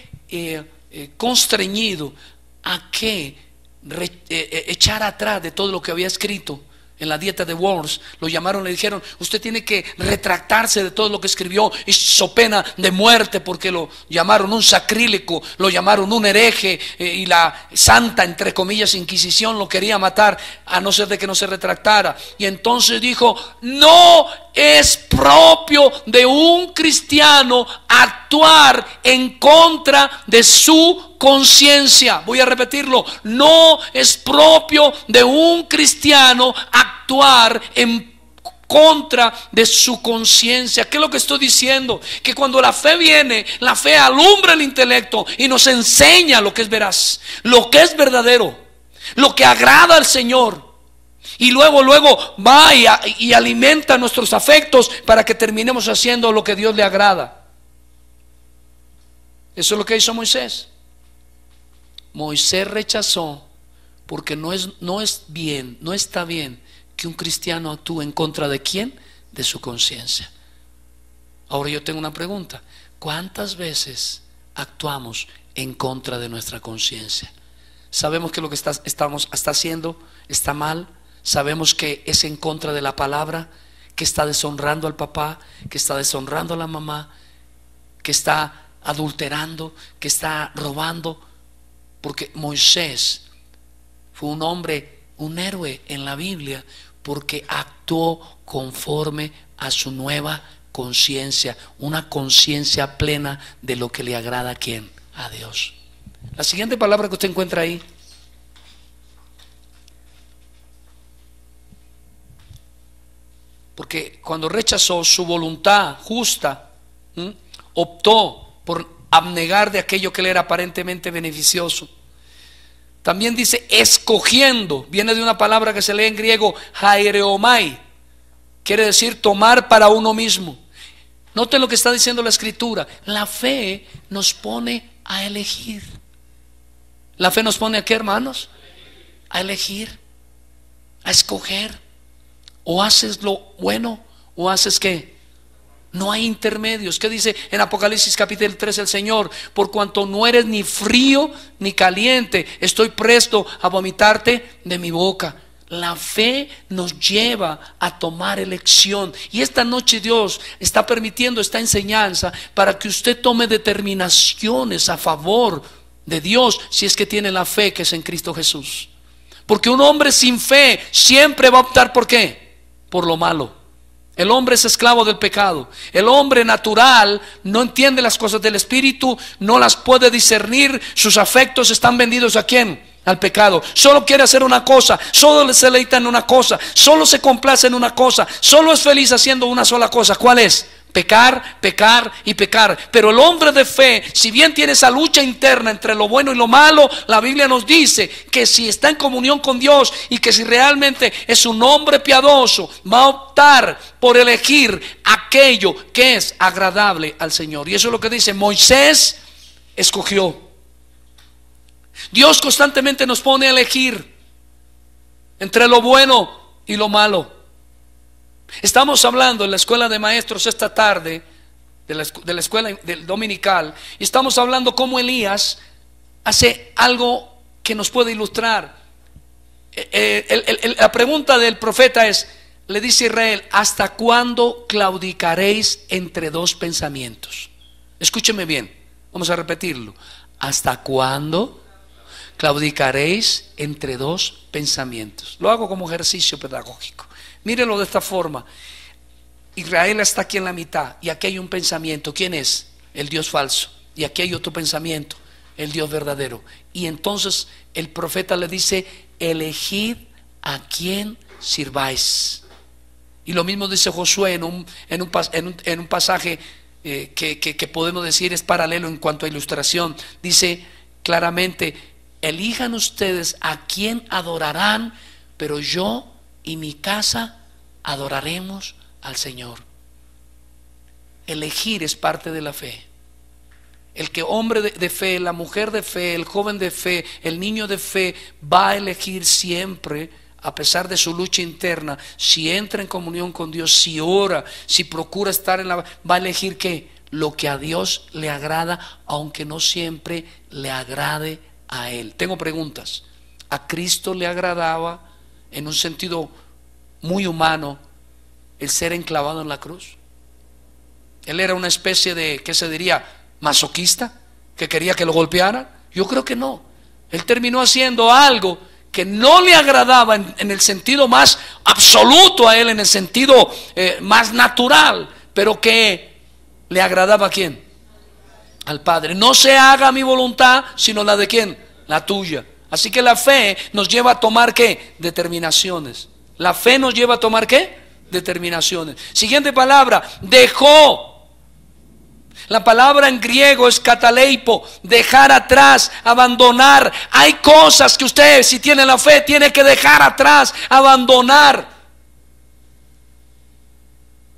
A: constreñido a que echar atrás de todo lo que había escrito en la dieta de Worms, lo llamaron, le dijeron: usted tiene que retractarse de todo lo que escribió, y so pena de muerte, porque lo llamaron un sacrílego, lo llamaron un hereje, y la santa, entre comillas, Inquisición lo quería matar, a no ser de que no se retractara. Y entonces dijo: no es propio de un cristiano actuar en contra de su conciencia. Voy a repetirlo: no es propio de un cristiano actuar en contra de su conciencia. ¿Qué es lo que estoy diciendo? Que cuando la fe viene, la fe alumbra el intelecto y nos enseña lo que es veraz, lo que es verdadero, lo que agrada al Señor. Y luego va y alimenta nuestros afectos para que terminemos haciendo lo que Dios le agrada. Eso es lo que hizo Moisés. Moisés rechazó, porque no está bien que un cristiano actúe en contra de ¿quién? De su conciencia. Ahora yo tengo una pregunta: ¿cuántas veces actuamos en contra de nuestra conciencia? Sabemos que lo que está haciendo está mal. Sabemos que es en contra de la palabra, que está deshonrando al papá, que está deshonrando a la mamá, que está adulterando, que está robando. Porque Moisés fue un hombre, un héroe en la Biblia, porque actuó conforme a su nueva conciencia, una conciencia plena de lo que le agrada a ¿quién? A Dios. La siguiente palabra que usted encuentra ahí, porque cuando rechazó su voluntad justa, optó por abnegar de aquello que le era aparentemente beneficioso. También dice escogiendo, viene de una palabra que se lee en griego haireomai, quiere decir tomar para uno mismo. Noten lo que está diciendo la Escritura: la fe nos pone a elegir. ¿La fe nos pone a qué, hermanos? A elegir, a escoger. O haces lo bueno o haces ¿qué? No hay intermedios. ¿Qué dice en Apocalipsis capítulo 3 el Señor? Por cuanto no eres ni frío ni caliente, estoy presto a vomitarte de mi boca. La fe nos lleva a tomar elección. Y esta noche Dios está permitiendo esta enseñanza para que usted tome determinaciones a favor de Dios, si es que tiene la fe que es en Cristo Jesús. Porque un hombre sin fe siempre va a optar ¿por qué? Por lo malo. El hombre es esclavo del pecado. El hombre natural no entiende las cosas del Espíritu, no las puede discernir. Sus afectos están vendidos ¿a quién? Al pecado. Solo quiere hacer una cosa, solo se deleita en una cosa, solo se complace en una cosa, solo es feliz haciendo una sola cosa. ¿Cuál es? Pecar, pecar y pecar. Pero el hombre de fe, si bien tiene esa lucha interna entre lo bueno y lo malo, la Biblia nos dice que si está en comunión con Dios y que si realmente es un hombre piadoso, va a optar por elegir aquello que es agradable al Señor. Y eso es lo que dice: Moisés escogió. Dios constantemente nos pone a elegir entre lo bueno y lo malo. Estamos hablando en la escuela de maestros esta tarde, de la escuela del dominical, y estamos hablando cómo Elías hace algo que nos puede ilustrar. La pregunta del profeta es, le dice a Israel: ¿hasta cuándo claudicaréis entre dos pensamientos? Escúcheme bien, vamos a repetirlo. ¿Hasta cuándo claudicaréis entre dos pensamientos? Lo hago como ejercicio pedagógico. Mírenlo de esta forma. Israel está aquí en la mitad y aquí hay un pensamiento. ¿Quién es? El Dios falso. Y aquí hay otro pensamiento, el Dios verdadero. Y entonces el profeta le dice: elegid a quién sirváis. Y lo mismo dice Josué en un pasaje que podemos decir es paralelo en cuanto a ilustración. Dice claramente: elijan ustedes a quién adorarán, pero yo y mi casa adoraremos al Señor. Elegir es parte de la fe. El que hombre de fe, la mujer de fe, el joven de fe, el niño de fe va a elegir siempre, a pesar de su lucha interna, si entra en comunión con Dios, si ora, si procura estar va a elegir ¿qué? Lo que a Dios le agrada, aunque no siempre le agrade a Él. Tengo preguntas. ¿A Cristo le agradaba, en un sentido muy humano, el ser enclavado en la cruz? Él era una especie de, ¿qué se diría?, masoquista, que quería que lo golpearan. Yo creo que no. Él terminó haciendo algo que no le agradaba en el sentido más absoluto a él, en el sentido más natural, pero que le agradaba ¿a quién? Al Padre. No se haga mi voluntad, sino la de ¿quién? La tuya. Así que la fe nos lleva a tomar ¿qué? Determinaciones. La fe nos lleva a tomar ¿qué? Determinaciones. Siguiente palabra: dejó. La palabra en griego es kataleipo, dejar atrás, abandonar. Hay cosas que usted, si tiene la fe, tiene que dejar atrás, abandonar,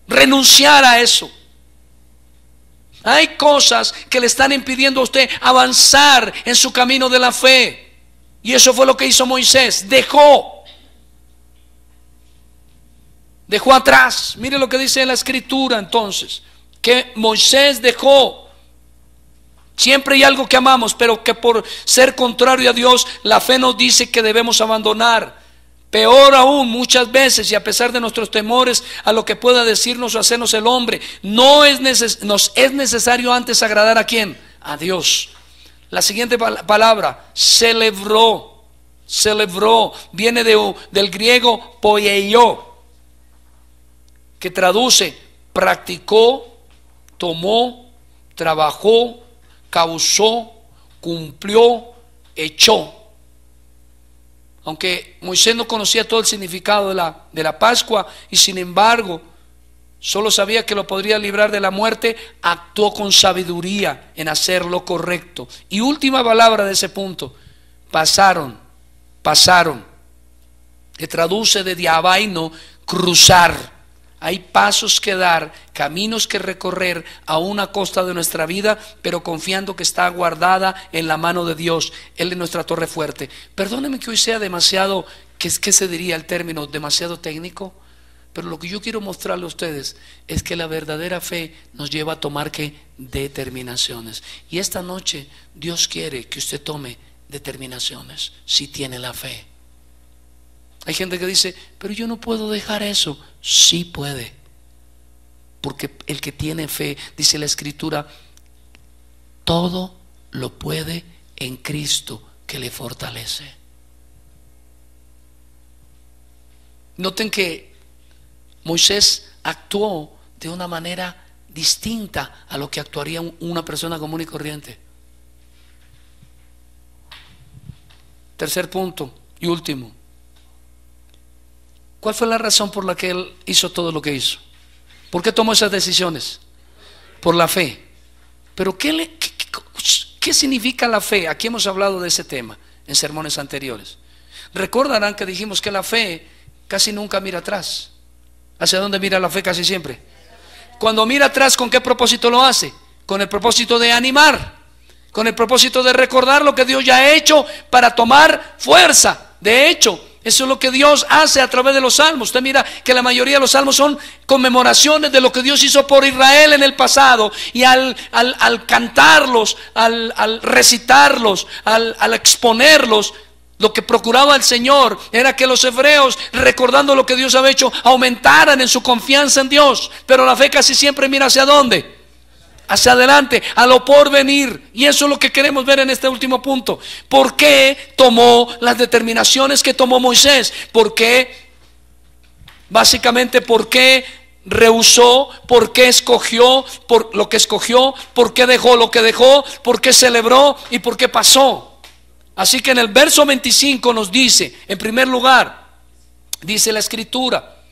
A: renunciar a eso. Hay cosas que le están impidiendo a usted avanzar en su camino de la fe. Y eso fue lo que hizo Moisés. Dejó atrás. Mire lo que dice en la escritura entonces, que Moisés dejó. Siempre hay algo que amamos, pero que por ser contrario a Dios, la fe nos dice que debemos abandonar. Peor aún, muchas veces, y a pesar de nuestros temores a lo que pueda decirnos o hacernos el hombre, nos es necesario antes agradar ¿a quién? A Dios. La siguiente palabra: celebró. Celebró viene del griego poieo, que traduce practicó, tomó, trabajó, causó, cumplió, echó. Aunque Moisés no conocía todo el significado de la Pascua, y sin embargo solo sabía que lo podría librar de la muerte, actuó con sabiduría en hacer lo correcto. Y última palabra de ese punto: pasaron, que traduce de diabaino, cruzar. Hay pasos que dar, caminos que recorrer aún a costa de nuestra vida, pero confiando que está guardada en la mano de Dios. Él es nuestra torre fuerte. Perdónenme que hoy sea demasiado, ¿qué se diría el término? Demasiado técnico. Pero lo que yo quiero mostrarle a ustedes es que la verdadera fe nos lleva a tomar ¿qué? Determinaciones. Y esta noche Dios quiere que usted tome determinaciones si tiene la fe. Hay gente que dice: pero yo no puedo dejar eso. Sí puede, porque el que tiene fe, dice la escritura, todo lo puede en Cristo que le fortalece. Noten que Moisés actuó de una manera distinta a lo que actuaría una persona común y corriente. Tercer punto y último: ¿cuál fue la razón por la que él hizo todo lo que hizo? ¿Por qué tomó esas decisiones? Por la fe. Pero ¿qué significa la fe? Aquí hemos hablado de ese tema en sermones anteriores. Recordarán que dijimos que la fe casi nunca mira atrás. ¿Hacia dónde mira la fe casi siempre? Cuando mira atrás, ¿con qué propósito lo hace? Con el propósito de animar, con el propósito de recordar lo que Dios ya ha hecho para tomar fuerza. De hecho, eso es lo que Dios hace a través de los salmos. Usted mira que la mayoría de los salmos son conmemoraciones de lo que Dios hizo por Israel en el pasado. Y al cantarlos, al recitarlos, al exponerlos, lo que procuraba el Señor era que los hebreos, recordando lo que Dios había hecho, aumentaran en su confianza en Dios. Pero la fe casi siempre mira hacia dónde, hacia adelante, a lo por venir. Y eso es lo que queremos ver en este último punto. ¿Por qué tomó las determinaciones que tomó Moisés? ¿Por qué? Básicamente, ¿por qué rehusó? ¿Por qué escogió por lo que escogió? ¿Por qué dejó lo que dejó? ¿Por qué celebró? ¿Y por qué pasó? Así que en el verso 25 nos dice, en primer lugar, dice la Escritura,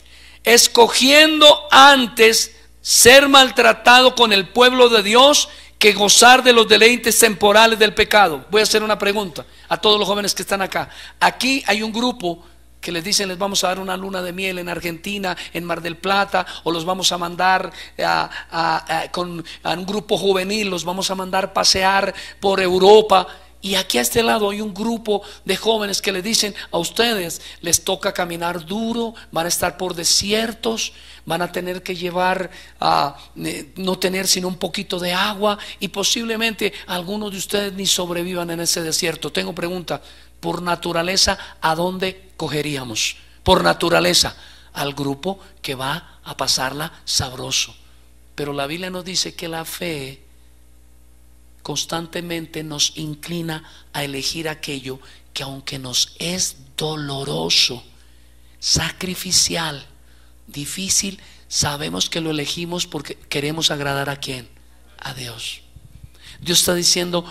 A: escogiendo antes ser maltratado con el pueblo de Dios que gozar de los deleites temporales del pecado. Voy a hacer una pregunta a todos los jóvenes que están acá. Aquí hay un grupo que les dicen, les vamos a dar una luna de miel en Argentina, en Mar del Plata, o los vamos a mandar a un grupo juvenil, los vamos a mandar pasear por Europa. Y aquí a este lado hay un grupo de jóvenes que le dicen, a ustedes les toca caminar duro, van a estar por desiertos, van a tener que llevar, no tener sino un poquito de agua, y posiblemente algunos de ustedes ni sobrevivan en ese desierto. Tengo pregunta, por naturaleza, ¿a dónde cogeríamos? Por naturaleza, al grupo que va a pasarla sabroso. Pero la Biblia nos dice que la fe constantemente nos inclina a elegir aquello que, aunque nos es doloroso, sacrificial, difícil, sabemos que lo elegimos porque queremos agradar a ¿quién? A Dios. Dios está diciendo,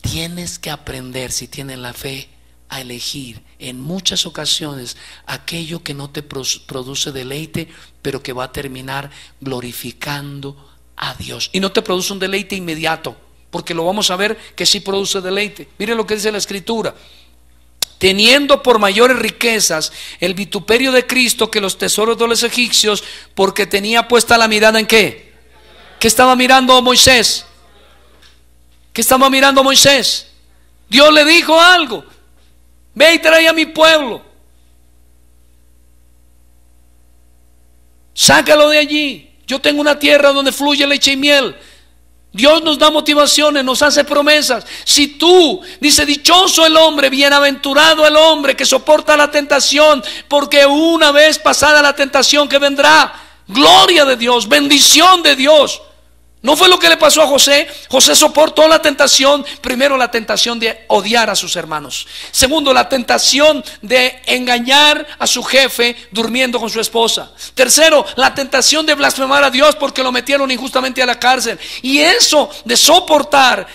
A: tienes que aprender, si tienes la fe, a elegir en muchas ocasiones aquello que no te produce deleite, pero que va a terminar glorificando a Dios. Y no te produce un deleite inmediato, porque lo vamos a ver que sí produce deleite. Mire lo que dice la Escritura: teniendo por mayores riquezas el vituperio de Cristo que los tesoros de los egipcios, porque tenía puesta la mirada ¿en qué? ¿Qué estaba mirando Moisés? ¿Qué estaba mirando Moisés? Dios le dijo algo: ve y trae a mi pueblo, sácalo de allí, yo tengo una tierra donde fluye leche y miel. Dios nos da motivaciones, nos hace promesas. Si tú, dice, dichoso el hombre, bienaventurado el hombre que soporta la tentación, porque una vez pasada la tentación que vendrá, gloria de Dios, bendición de Dios. ¿No fue lo que le pasó a José? José soportó la tentación. Primero, la tentación de odiar a sus hermanos. Segundo, la tentación de engañar a su jefe durmiendo con su esposa. Tercero, la tentación de blasfemar a Dios porque lo metieron injustamente a la cárcel. Y eso de soportar,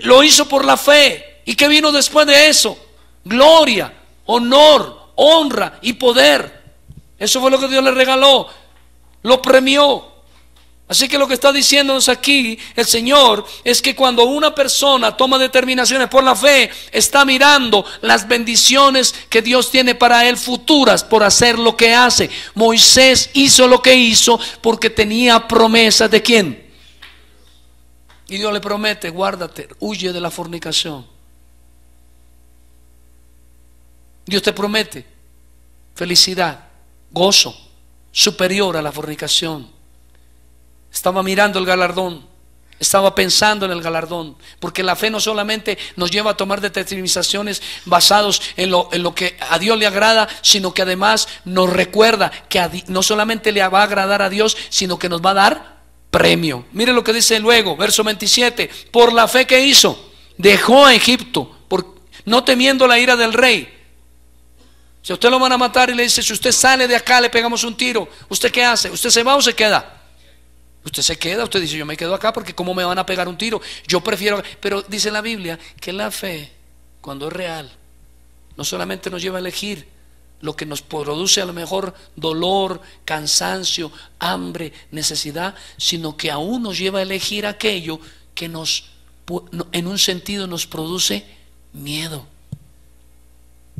A: lo hizo por la fe. ¿Y qué vino después de eso? Gloria, honor, honra y poder. Eso fue lo que Dios le regaló. Lo premió. Así que lo que está diciéndonos aquí el Señor es que cuando una persona toma determinaciones por la fe, está mirando las bendiciones que Dios tiene para él futuras por hacer lo que hace. Moisés hizo lo que hizo porque tenía promesas ¿de quién? Y Dios le promete: guárdate, huye de la fornicación. Dios te promete felicidad, gozo superior a la fornicación. Estaba mirando el galardón, estaba pensando en el galardón, porque la fe no solamente nos lleva a tomar determinaciones basados en lo que a Dios le agrada, sino que además nos recuerda que no solamente le va a agradar a Dios, sino que nos va a dar premio. Mire lo que dice luego, verso 27: por la fe que hizo, dejó a Egipto, no temiendo la ira del rey. Si a usted lo van a matar y le dice: si usted sale de acá le pegamos un tiro, ¿usted qué hace? ¿Usted se va o se queda? Usted se queda, usted dice: yo me quedo acá porque ¿cómo me van a pegar un tiro? Yo prefiero. Pero dice la Biblia que la fe, cuando es real, no solamente nos lleva a elegir lo que nos produce a lo mejor dolor, cansancio, hambre, necesidad, sino que aún nos lleva a elegir aquello que en un sentido nos produce miedo.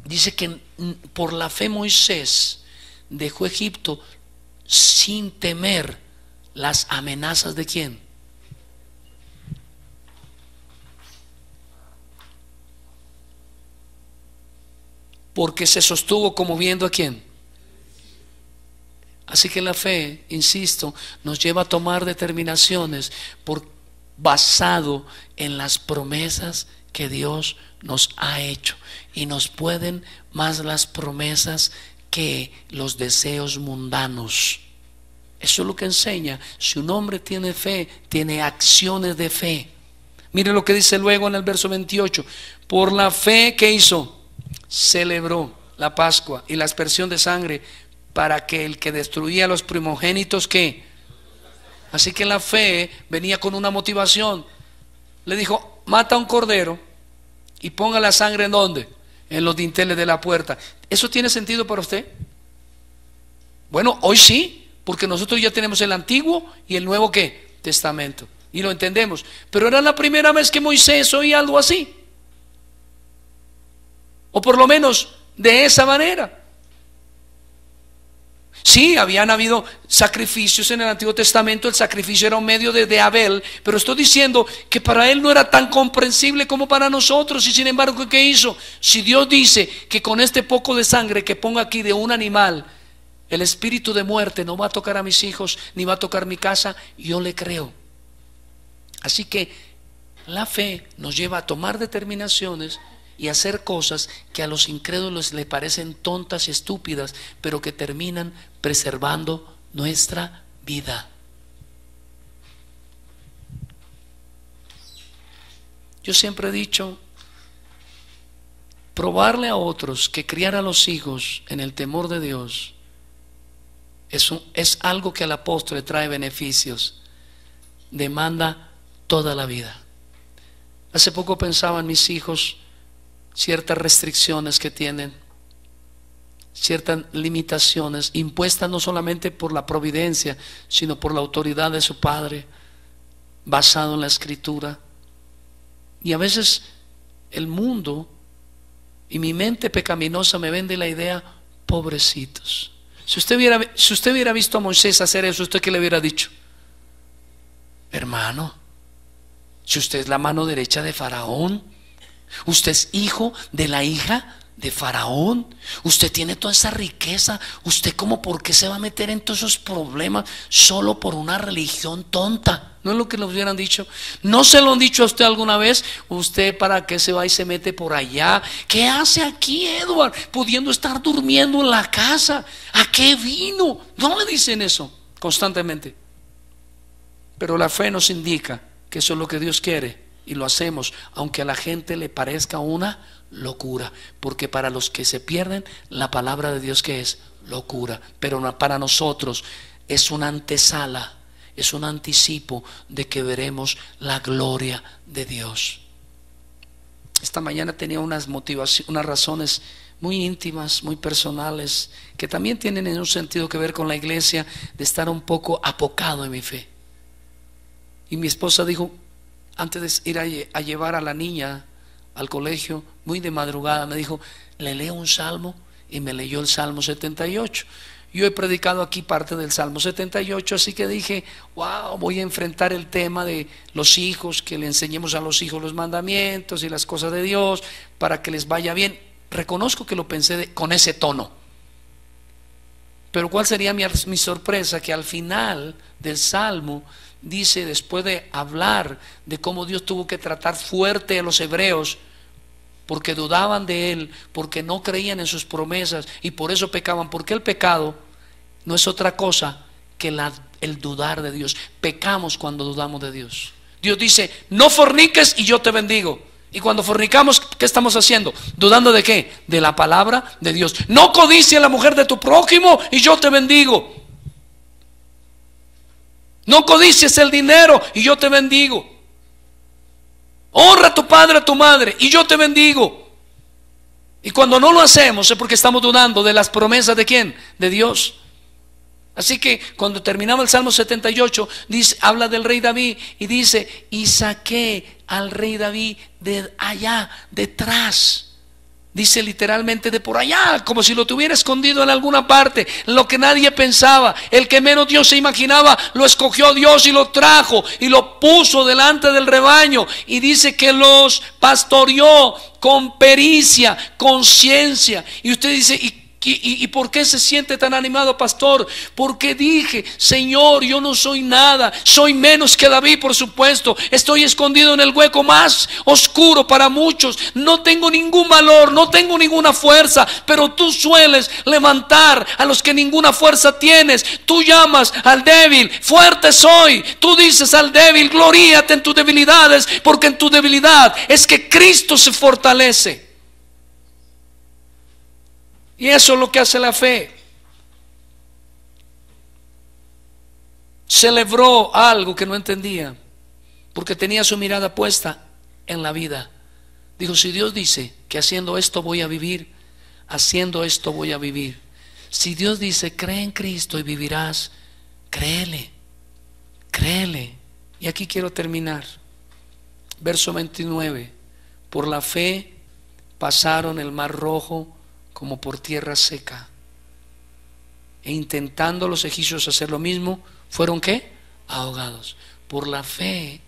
A: Dice que por la fe Moisés dejó Egipto sin temer las amenazas ¿de quién? porque se sostuvo como viendo a quién. Así que la fe, insisto, nos lleva a tomar determinaciones basado en las promesas que Dios nos ha hecho, y nos pueden más las promesas que los deseos mundanos. Eso es lo que enseña. Si un hombre tiene fe, tiene acciones de fe. Mire lo que dice luego en el verso 28. Por la fe que hizo, celebró la Pascua y la aspersión de sangre, para que el que destruía a los primogénitos, ¿qué? Así que la fe venía con una motivación. Le dijo: mata un cordero y ponga la sangre ¿en dónde? En los dinteles de la puerta. ¿Eso tiene sentido para usted? Bueno, hoy sí, porque nosotros ya tenemos el Antiguo y el Nuevo ¿qué? Testamento, y lo entendemos. Pero era la primera vez que Moisés oía algo así, o por lo menos de esa manera. Sí, habían habido sacrificios en el Antiguo Testamento. El sacrificio era un medio de Abel, pero estoy diciendo que para él no era tan comprensible como para nosotros. Y sin embargo, ¿qué hizo? Si Dios dice que con este poco de sangre que ponga aquí de un animal, el espíritu de muerte no va a tocar a mis hijos, ni va a tocar mi casa, yo le creo. Así que la fe nos lleva a tomar determinaciones y hacer cosas que a los incrédulos les parecen tontas y estúpidas, pero que terminan preservando nuestra vida. Yo siempre he dicho, probarle a otros que criar a los hijos en el temor de Dios es algo que al apóstol le trae beneficios, demanda toda la vida. Hace poco pensaba en mis hijos, ciertas restricciones que tienen, ciertas limitaciones impuestas no solamente por la providencia, sino por la autoridad de su padre, basado en la Escritura. Y a veces el mundo y mi mente pecaminosa me vende la idea: pobrecitos. Si usted hubiera visto a Moisés hacer eso, ¿usted qué le hubiera dicho? Hermano, si usted es la mano derecha de Faraón, usted es hijo de la hija de Faraón, usted tiene toda esa riqueza, usted como por qué se va a meter en todos esos problemas solo por una religión tonta. ¿No es lo que le hubieran dicho? ¿No se lo han dicho a usted alguna vez? ¿Usted para qué se va y se mete por allá? ¿Qué hace aquí, Edward, pudiendo estar durmiendo en la casa? ¿A qué vino? No le dicen eso constantemente. Pero la fe nos indica que eso es lo que Dios quiere, y lo hacemos aunque a la gente le parezca una locura, porque para los que se pierden, la palabra de Dios que es locura, pero para nosotros es una antesala, es un anticipo de que veremos la gloria de Dios. Esta mañana tenía unas motivaciones, unas razones muy íntimas, muy personales, que también tienen en un sentido que ver con la iglesia, de estar un poco apocado en mi fe. Y mi esposa dijo, antes de ir a llevar a la niña al colegio, muy de madrugada, me dijo: le leo un salmo, y me leyó el Salmo 78. Yo he predicado aquí parte del Salmo 78, así que dije: wow, voy a enfrentar el tema de los hijos, que le enseñemos a los hijos los mandamientos y las cosas de Dios para que les vaya bien. Reconozco que lo pensé con ese tono, pero ¿cuál sería mi sorpresa? Que al final del Salmo dice, después de hablar de cómo Dios tuvo que tratar fuerte a los hebreos porque dudaban de Él, porque no creían en sus promesas y por eso pecaban, porque el pecado no es otra cosa que el dudar de Dios. Pecamos cuando dudamos de Dios. Dios dice: no forniques y yo te bendigo. Y cuando fornicamos, ¿qué estamos haciendo? ¿Dudando de qué? De la palabra de Dios. No codicies a la mujer de tu prójimo y yo te bendigo. No codicies el dinero y yo te bendigo. Honra a tu padre, a tu madre y yo te bendigo. Y cuando no lo hacemos es porque estamos dudando de las promesas de ¿quién? De Dios. Así que cuando terminaba el Salmo 78, habla del rey David y dice: y saqué al rey David de allá, detrás Dice literalmente de por allá, como si lo tuviera escondido en alguna parte, lo que nadie pensaba. El que menos Dios se imaginaba, lo escogió Dios y lo trajo y lo puso delante del rebaño. Y dice que los pastoreó con pericia, con ciencia. Y usted dice, ¿y por qué se siente tan animado, pastor? Porque dije, Señor, yo no soy nada, soy menos que David, por supuesto. Estoy escondido en el hueco más oscuro para muchos. No tengo ningún valor, no tengo ninguna fuerza, pero tú sueles levantar a los que ninguna fuerza tienes. Tú llamas al débil, fuerte soy. Tú dices al débil, gloríate en tus debilidades, porque en tu debilidad es que Cristo se fortalece. Y eso es lo que hace la fe. Celebró algo que no entendía, porque tenía su mirada puesta en la vida. Dijo, si Dios dice que haciendo esto voy a vivir, haciendo esto voy a vivir. Si Dios dice, cree en Cristo y vivirás, créele, créele. Y aquí quiero terminar. Verso 29. Por la fe pasaron el mar rojo como por tierra seca, e intentando los egipcios hacer lo mismo, fueron ¿qué? Ahogados. Por la fe,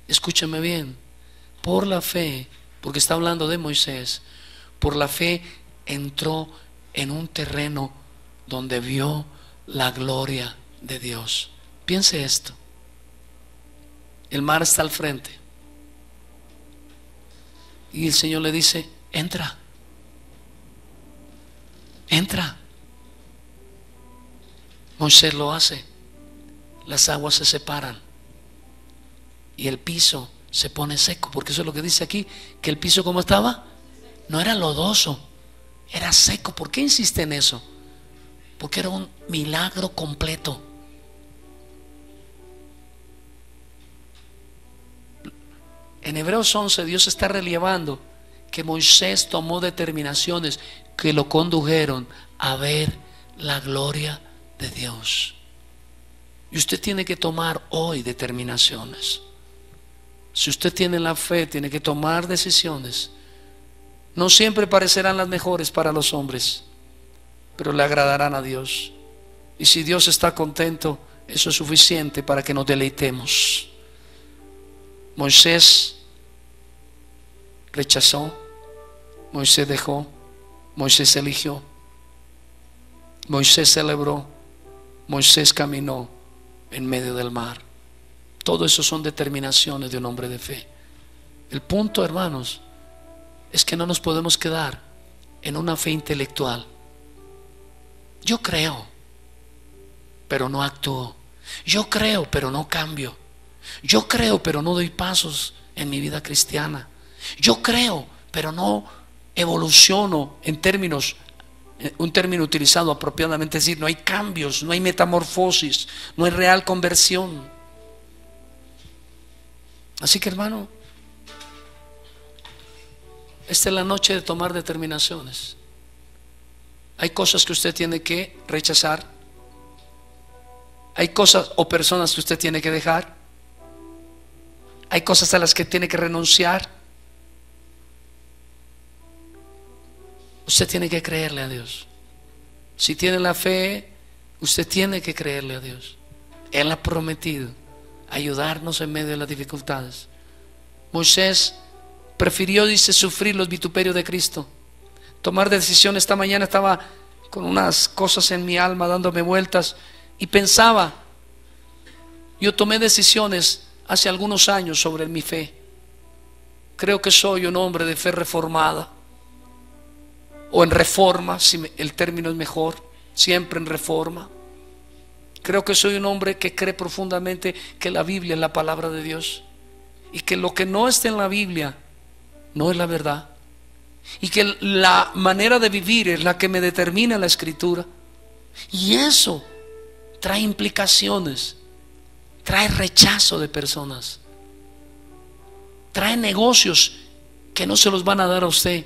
A: escúchame bien, por la fe, porque está hablando de Moisés, por la fe entró en un terreno donde vio la gloria de Dios. Piense esto, el mar está al frente y el Señor le dice, entra. Entra. Moisés lo hace. Las aguas se separan y el piso se pone seco, porque eso es lo que dice aquí, que el piso ¿cómo estaba? No era lodoso, era seco. ¿Por qué insiste en eso? Porque era un milagro completo. En Hebreos 11 Dios está relevando que Moisés tomó determinaciones que lo condujeron a ver la gloria de Dios. Y usted tiene que tomar hoy determinaciones. Si usted tiene la fe, tiene que tomar decisiones. No siempre parecerán las mejores para los hombres, pero le agradarán a Dios. Y si Dios está contento, eso es suficiente para que nos deleitemos. Moisés rechazó, Moisés dejó, Moisés eligió, Moisés celebró, Moisés caminó en medio del mar. Todo eso son determinaciones de un hombre de fe. El punto, hermanos, es que no nos podemos quedar en una fe intelectual. Yo creo, pero no actúo. Yo creo, pero no cambio. Yo creo, pero no doy pasos en mi vida cristiana. Yo creo, pero no evoluciono en términos, un término utilizado apropiadamente, es decir, no hay cambios, no hay metamorfosis, no hay real conversión. Así que, hermano, esta es la noche de tomar determinaciones. Hay cosas que usted tiene que rechazar. Hay cosas o personas que usted tiene que dejar. Hay cosas a las que tiene que renunciar. Usted tiene que creerle a Dios. Si tiene la fe, usted tiene que creerle a Dios. Él ha prometido ayudarnos en medio de las dificultades. Moisés prefirió, dice, sufrir los vituperios de Cristo. Tomar decisiones. Esta mañana estaba con unas cosas en mi alma dándome vueltas y pensaba, yo tomé decisiones hace algunos años sobre mi fe. Creo que soy un hombre de fe reformada, o en reforma, si el término es mejor, siempre en reforma. Creo que soy un hombre que cree profundamente que la Biblia es la palabra de Dios, y que lo que no está en la Biblia no es la verdad, y que la manera de vivir es la que me determina la Escritura. Y eso trae implicaciones, trae rechazo de personas, trae negocios que no se los van a dar a usted.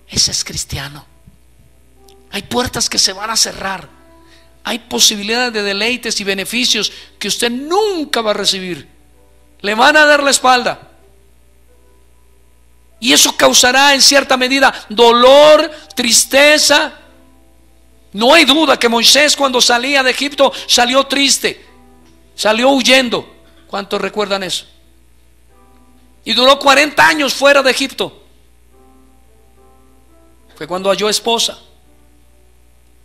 A: Ese es cristiano. Hay puertas que se van a cerrar, hay posibilidades de deleites y beneficios que usted nunca va a recibir. Le van a dar la espalda. Y eso causará en cierta medida dolor, tristeza. No hay duda que Moisés, cuando salía de Egipto, salió triste, salió huyendo. ¿Cuántos recuerdan eso? Y duró 40 años fuera de Egipto. Fue cuando halló esposa.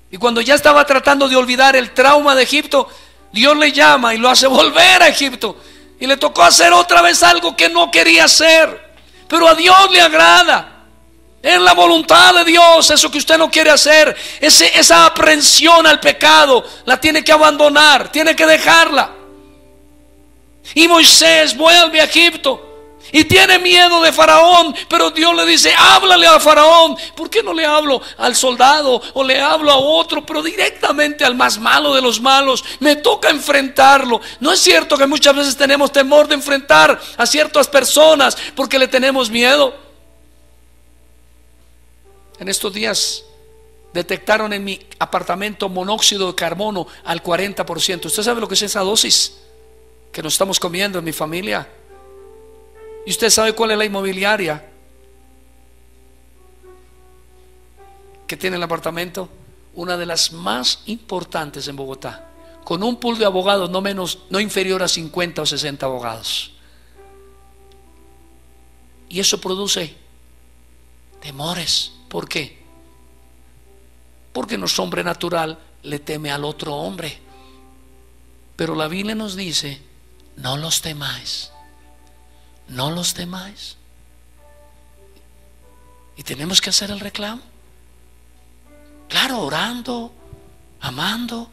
A: Y cuando ya estaba tratando de olvidar el trauma de Egipto, Dios le llama y lo hace volver a Egipto. Y le tocó hacer otra vez algo que no quería hacer. Pero a Dios le agrada. Es la voluntad de Dios, eso que usted no quiere hacer, esa aprensión al pecado, la tiene que abandonar, tiene que dejarla. Y Moisés vuelve a Egipto y tiene miedo de Faraón, pero Dios le dice: háblale a Faraón. ¿Por qué no le hablo al soldado o le hablo a otro, pero directamente al más malo de los malos? Me toca enfrentarlo. ¿No es cierto que muchas veces tenemos temor de enfrentar a ciertas personas porque le tenemos miedo? En estos días detectaron en mi apartamento monóxido de carbono al 40%. ¿Usted sabe lo que es esa dosis que nos estamos comiendo en mi familia? ¿Y usted sabe cuál es la inmobiliaria que tiene el apartamento? Una de las más importantes en Bogotá, con un pool de abogados no inferior a 50 o 60 abogados. Y eso produce temores. ¿Por qué? Porque nuestro hombre natural le teme al otro hombre. Pero la Biblia nos dice: no los temáis. No los temáis. Y tenemos que hacer el reclamo. Claro, orando, amando.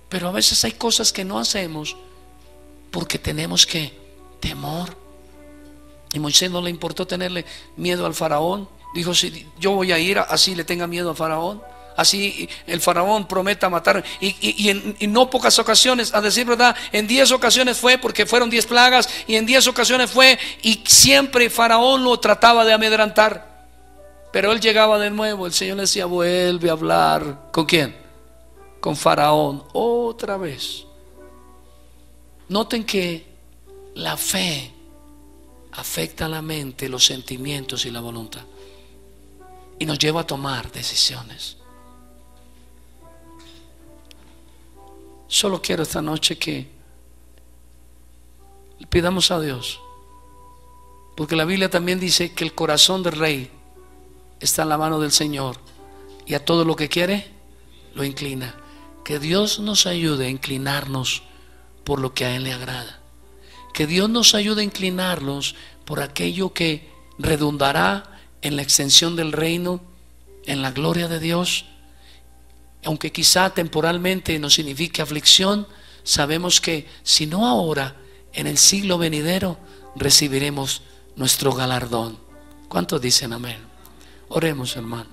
A: Pero a veces hay cosas que no hacemos porque tenemos que temor. Y Moisés no le importó tenerle miedo al faraón. Dijo: si yo voy a ir, así le tenga miedo al faraón, así el faraón prometa matar. Y en no pocas ocasiones, a decir verdad, en 10 ocasiones fue, porque fueron 10 plagas, y en 10 ocasiones fue, y siempre faraón lo trataba de amedrentar. Pero él llegaba de nuevo, el Señor le decía: vuelve a hablar. ¿Con quién? Con faraón, otra vez. Noten que la fe afecta la mente, los sentimientos y la voluntad, y nos lleva a tomar decisiones. Solo quiero esta noche que le pidamos a Dios, porque la Biblia también dice que el corazón del rey está en la mano del Señor, y a todo lo que quiere lo inclina. Que Dios nos ayude a inclinarnos por lo que a Él le agrada. Que Dios nos ayude a inclinarnos por aquello que redundará en la extensión del reino, en la gloria de Dios. Aunque quizá temporalmente nos signifique aflicción, sabemos que si no ahora, en el siglo venidero recibiremos nuestro galardón. ¿Cuántos dicen amén? Oremos, hermano.